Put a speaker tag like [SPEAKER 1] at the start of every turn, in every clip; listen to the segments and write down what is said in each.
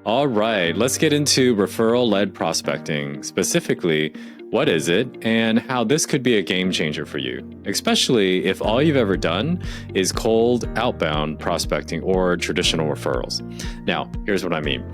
[SPEAKER 1] All right, let's get into referral-led prospecting. Specifically, what is it and how this could be a game changer for you, especially if all you've ever done is cold outbound prospecting or traditional referrals. Now, here's what I mean.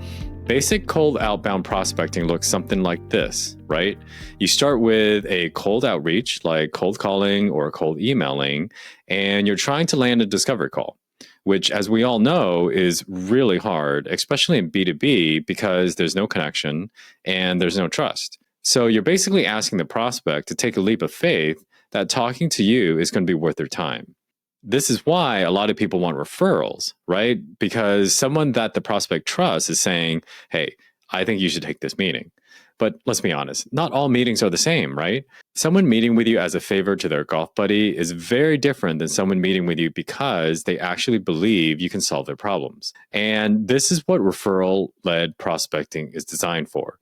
[SPEAKER 1] Basic cold outbound prospecting looks something like this, right? You start with a cold outreach, like cold calling or cold emailing, and you're trying to land a discovery call, which, as we all know, is really hard, especially in B2B, because there's no connection and there's no trust. So you're basically asking the prospect to take a leap of faith that talking to you is going to be worth their time. This is why a lot of people want referrals, right? Because someone that the prospect trusts is saying, hey, I think you should take this meeting. But let's be honest, not all meetings are the same, right? Someone meeting with you as a favor to their golf buddy is very different than someone meeting with you because they actually believe you can solve their problems. And this is what referral-led prospecting is designed for.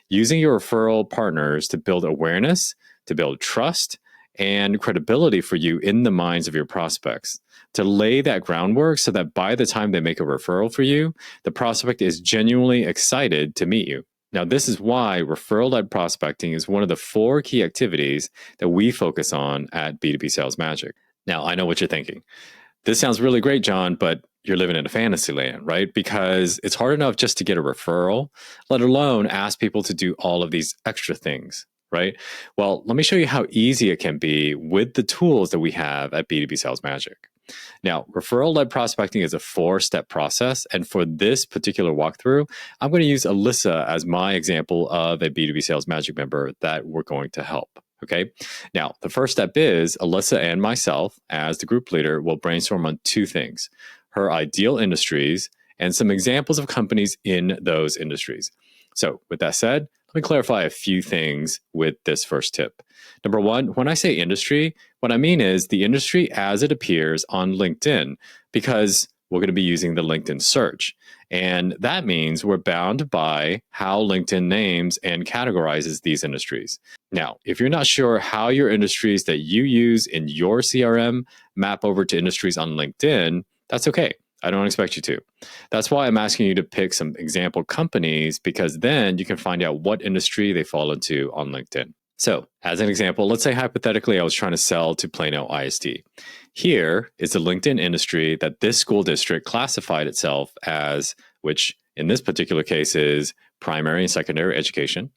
[SPEAKER 1] Using your referral partners to build awareness, to build trust, and credibility for you in the minds of your prospects, to lay that groundwork so that by the time they make a referral for you, the prospect is genuinely excited to meet you. Now, this is why referral-led prospecting is one of the 4 key activities that we focus on at B2B Sales Magic. Now, I know what you're thinking. This sounds really great, John, but you're living in a fantasy land, right? Because it's hard enough just to get a referral, let alone ask people to do all of these extra things, right? Well, let me show you how easy it can be with the tools that we have at B2B Sales Magic. Now, referral-led prospecting is a 4-step process. And for this particular walkthrough, I'm going to use Alyssa as my example of a B2B Sales Magic member that we're going to help. Okay. Now, the first step is Alyssa and myself, as the group leader, will brainstorm on 2 things: her ideal industries and some examples of companies in those industries. So, with that said, let me clarify a few things with this first tip. Number 1, when I say industry, what I mean is the industry as it appears on LinkedIn, because we're going to be using the LinkedIn search. And that means we're bound by how LinkedIn names and categorizes these industries. Now, if you're not sure how your industries that you use in your CRM map over to industries on LinkedIn, that's okay. I don't expect you to. That's why I'm asking you to pick some example companies, because then you can find out what industry they fall into on LinkedIn. So, as an example, let's say hypothetically I was trying to sell to Plano ISD. Here is the LinkedIn industry that this school district classified itself as, which in this particular case is primary and secondary education.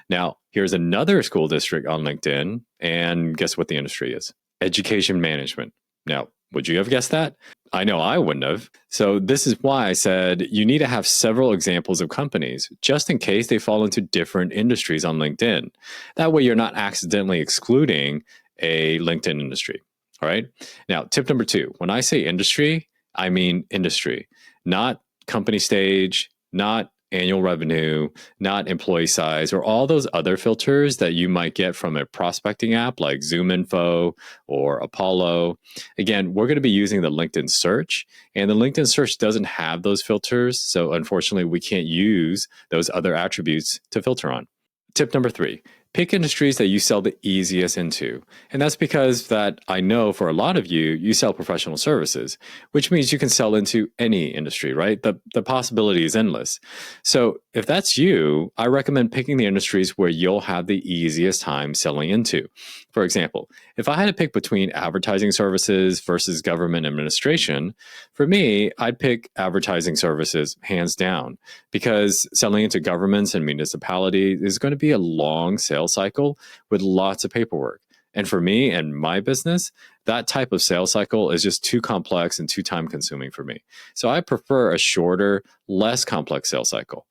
[SPEAKER 1] Now, here's another school district on LinkedIn, and guess what the industry is? Education management. Now, would you have guessed that? I know I wouldn't have. So this is why I said you need to have several examples of companies, just in case they fall into different industries on LinkedIn. That way you're not accidentally excluding a LinkedIn industry. All right. Now, tip number 2, when I say industry, I mean industry, not company stage, not annual revenue, not employee size, or all those other filters that you might get from a prospecting app like ZoomInfo or Apollo. Again, we're going to be using the LinkedIn search, and the LinkedIn search doesn't have those filters. So unfortunately, we can't use those other attributes to filter on. Tip number 3, pick industries that you sell the easiest into. And that's because that I know for a lot of you, you sell professional services, which means you can sell into any industry, right? The possibility is endless. So if that's you, I recommend picking the industries where you'll have the easiest time selling into. For example, if I had to pick between advertising services versus government administration, for me, I'd pick advertising services hands down, because selling into governments and municipalities is going to be a long sales cycle with lots of paperwork. And for me and my business, that type of sales cycle is just too complex and too time consuming for me. So I prefer a shorter, less complex sales cycle.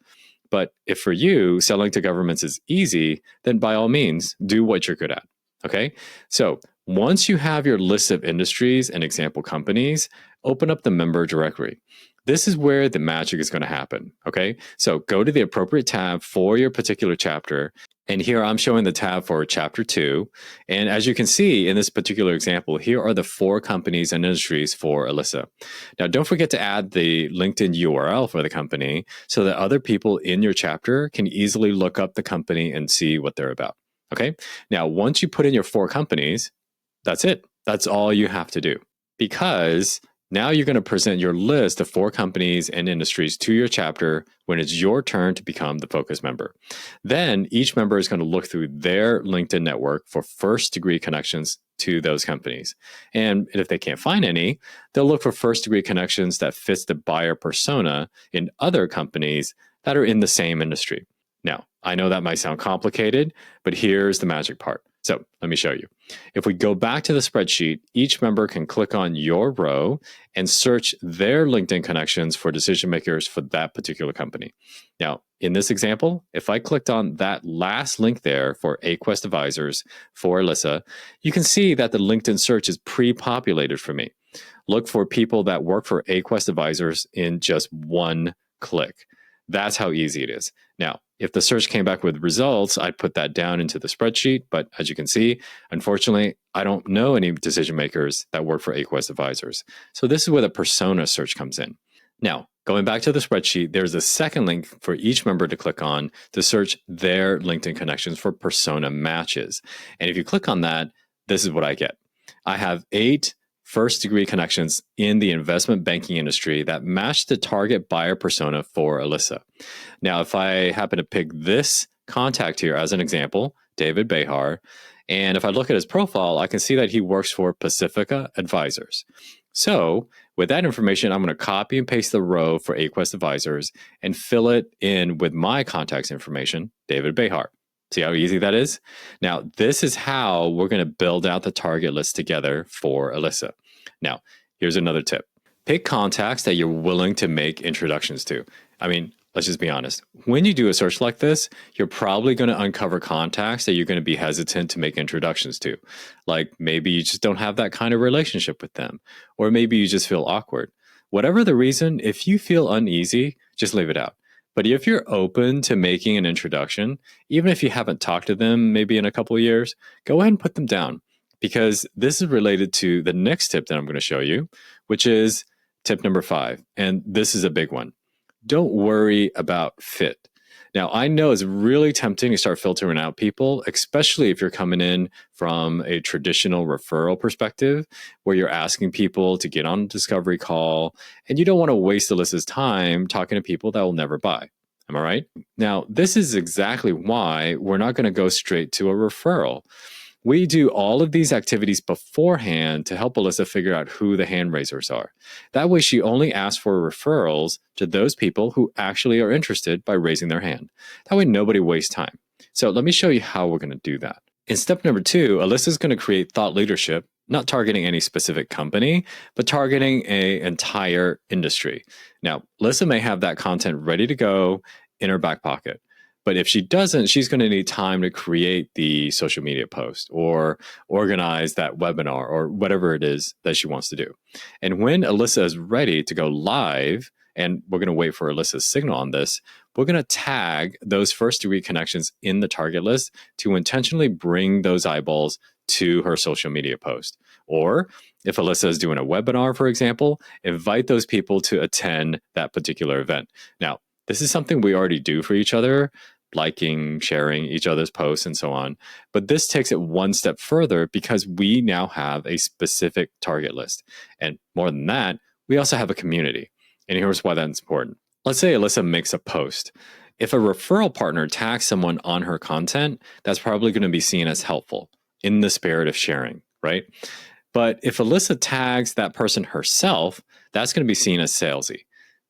[SPEAKER 1] But if for you, selling to governments is easy, then by all means, do what you're good at. Okay. So once you have your list of industries and example companies, open up the member directory. This is where the magic is going to happen. Okay. So go to the appropriate tab for your particular chapter. And here I'm showing the tab for chapter 2. And as you can see in this particular example, here are the 4 companies and industries for Alyssa. Now, don't forget to add the LinkedIn URL for the company so that other people in your chapter can easily look up the company and see what they're about. Okay. Now, once you put in your 4 companies, that's it. That's all you have to do. Because Now you're going to present your list of 4 companies and industries to your chapter when it's your turn to become the focus member. Then each member is going to look through their LinkedIn network for first degree connections to those companies. And if they can't find any, they'll look for first degree connections that fits the buyer persona in other companies that are in the same industry. Now, I know that might sound complicated, but here's the magic part. So let me show you. If we go back to the spreadsheet, each member can click on your row and search their LinkedIn connections for decision makers for that particular company. Now, in this example, if I clicked on that last link there for Aquest Advisors for Alyssa, you can see that the LinkedIn search is pre-populated for me. Look for people that work for Aquest Advisors in just one click. That's how easy it is. Now, if the search came back with results, I'd put that down into the spreadsheet. But as you can see, unfortunately, I don't know any decision makers that work for Aquest Advisors. So this is where the persona search comes in. Now, going back to the spreadsheet, there's a second link for each member to click on to search their LinkedIn connections for persona matches. And if you click on that, this is what I get. I have 8 first degree connections in the investment banking industry that match the target buyer persona for Alyssa. Now, if I happen to pick this contact here as an example, David Behar, and if I look at his profile, I can see that he works for Pacifica Advisors. So with that information, I'm going to copy and paste the row for Aquest Advisors and fill it in with my contacts information, David Behar. See how easy that is? Now, this is how we're going to build out the target list together for Alyssa. Now, here's another tip. Pick contacts that you're willing to make introductions to. I mean, let's just be honest. When you do a search like this, you're probably going to uncover contacts that you're going to be hesitant to make introductions to. Like maybe you just don't have that kind of relationship with them, or maybe you just feel awkward. Whatever the reason, if you feel uneasy, just leave it out. But if you're open to making an introduction, even if you haven't talked to them maybe in a couple of years, go ahead and put them down, because this is related to the next tip that I'm going to show you, which is tip number 5. And this is a big one. Don't worry about fit. Now, I know it's really tempting to start filtering out people, especially if you're coming in from a traditional referral perspective, where you're asking people to get on a discovery call, and you don't want to waste Alyssa's time talking to people that will never buy. Am I right? Now, this is exactly why we're not going to go straight to a referral. We do all of these activities beforehand to help Alyssa figure out who the hand raisers are. That way, she only asks for referrals to those people who actually are interested by raising their hand. That way, nobody wastes time. So let me show you how we're going to do that. In step number 2, Alyssa is going to create thought leadership, not targeting any specific company, but targeting an entire industry. Now, Alyssa may have that content ready to go in her back pocket. But if she doesn't, she's going to need time to create the social media post or organize that webinar or whatever it is that she wants to do. And when Alyssa is ready to go live, and we're going to wait for Alyssa's signal on this, we're going to tag those first degree connections in the target list to intentionally bring those eyeballs to her social media post. Or if Alyssa is doing a webinar, for example, invite those people to attend that particular event. Now, this is something we already do for each other, liking, sharing each other's posts, and so on. But this takes it one step further because we now have a specific target list. And more than that, we also have a community. And here's why that's important. Let's say Alyssa makes a post. If a referral partner tags someone on her content, that's probably going to be seen as helpful in the spirit of sharing, right? But if Alyssa tags that person herself, that's going to be seen as salesy.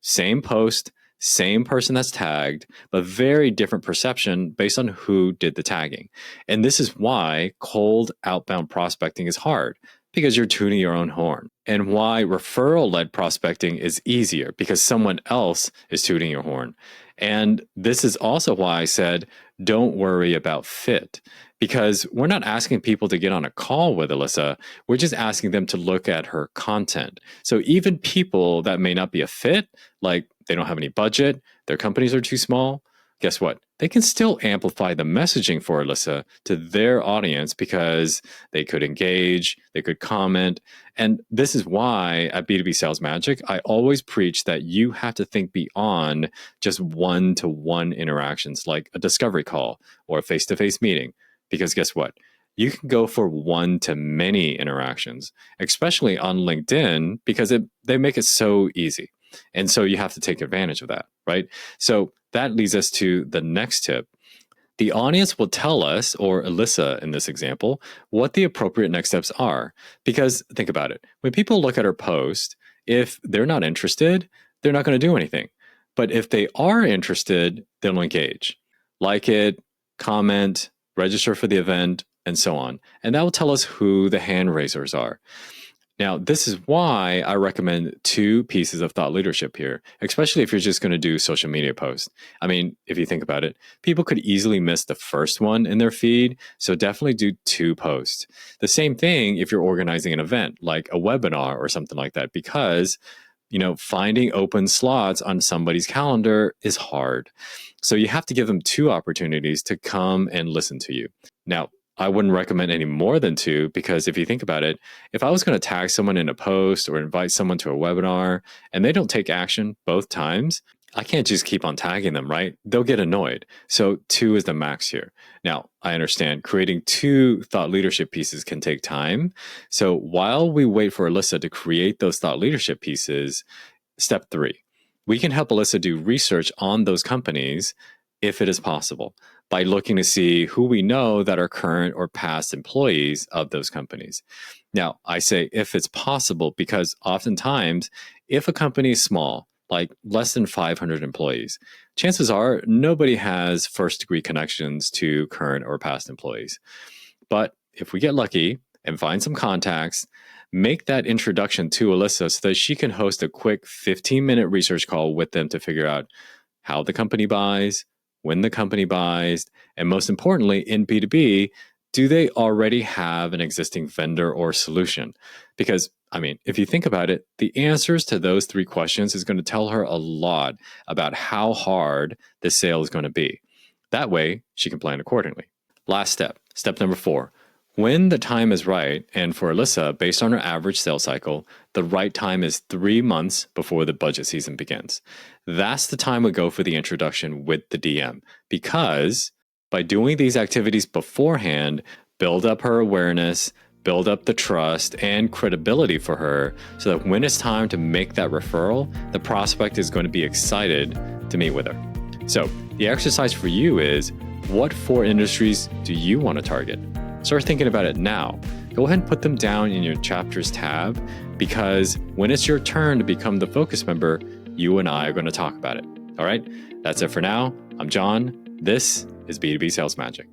[SPEAKER 1] Same post, same person that's tagged, but very different perception based on who did the tagging. And this is why cold outbound prospecting is hard, because you're tuning your own horn. And why referral-led prospecting is easier, because someone else is tuning your horn. And this is also why I said, don't worry about fit, because we're not asking people to get on a call with Alyssa. We're just asking them to look at her content. So even people that may not be a fit, like they don't have any budget, their companies are too small, guess what? They can still amplify the messaging for Alyssa to their audience because they could engage, they could comment. And this is why at B2B Sales Magic, I always preach that you have to think beyond just one-to-one interactions like a discovery call or a face-to-face meeting. Because guess what? You can go for one to many interactions, especially on LinkedIn, because they make it so easy. And so you have to take advantage of that, right? So that leads us to the next tip. The audience will tell us, or Alyssa in this example, what the appropriate next steps are. Because think about it. When people look at her post, if they're not interested, they're not going to do anything. But if they are interested, they'll engage. Like it, comment, register for the event, and so on. And that will tell us who the hand raisers are. Now, this is why I recommend 2 pieces of thought leadership here, especially if you're just going to do social media posts. I mean, if you think about it, people could easily miss the first one in their feed, so definitely do 2 posts. The same thing if you're organizing an event, like a webinar or something like that, because finding open slots on somebody's calendar is hard. So you have to give them 2 opportunities to come and listen to you. Now, I wouldn't recommend any more than 2 because if you think about it, if I was going to tag someone in a post or invite someone to a webinar and they don't take action both times, I can't just keep on tagging them, right? They'll get annoyed. So 2 is the max here. Now, I understand creating 2 thought leadership pieces can take time. So while we wait for Alyssa to create those thought leadership pieces, step 3, we can help Alyssa do research on those companies if it is possible, by looking to see who we know that are current or past employees of those companies. Now, I say if it's possible because oftentimes, if a company is small, like less than 500 employees, chances are nobody has first-degree connections to current or past employees. But if we get lucky and find some contacts, make that introduction to Alyssa so that she can host a quick 15-minute research call with them to figure out how the company buys, when the company buys, and most importantly, in B2B, do they already have an existing vendor or solution? Because, if you think about it, the answers to those 3 questions is going to tell her a lot about how hard the sale is going to be. That way, she can plan accordingly. Last step number 4. When the time is right, and for Alyssa, based on her average sales cycle, the right time is 3 months before the budget season begins. That's the time we go for the introduction with the DM, because by doing these activities beforehand, build up her awareness, build up the trust and credibility for her so that when it's time to make that referral, the prospect is going to be excited to meet with her. So the exercise for you is, what 4 industries do you want to target? Start thinking about it now. Go ahead and put them down in your chapters tab, because when it's your turn to become the focus member, you and I are going to talk about it. All right, that's it for now. I'm John. This is B2B Sales Magic.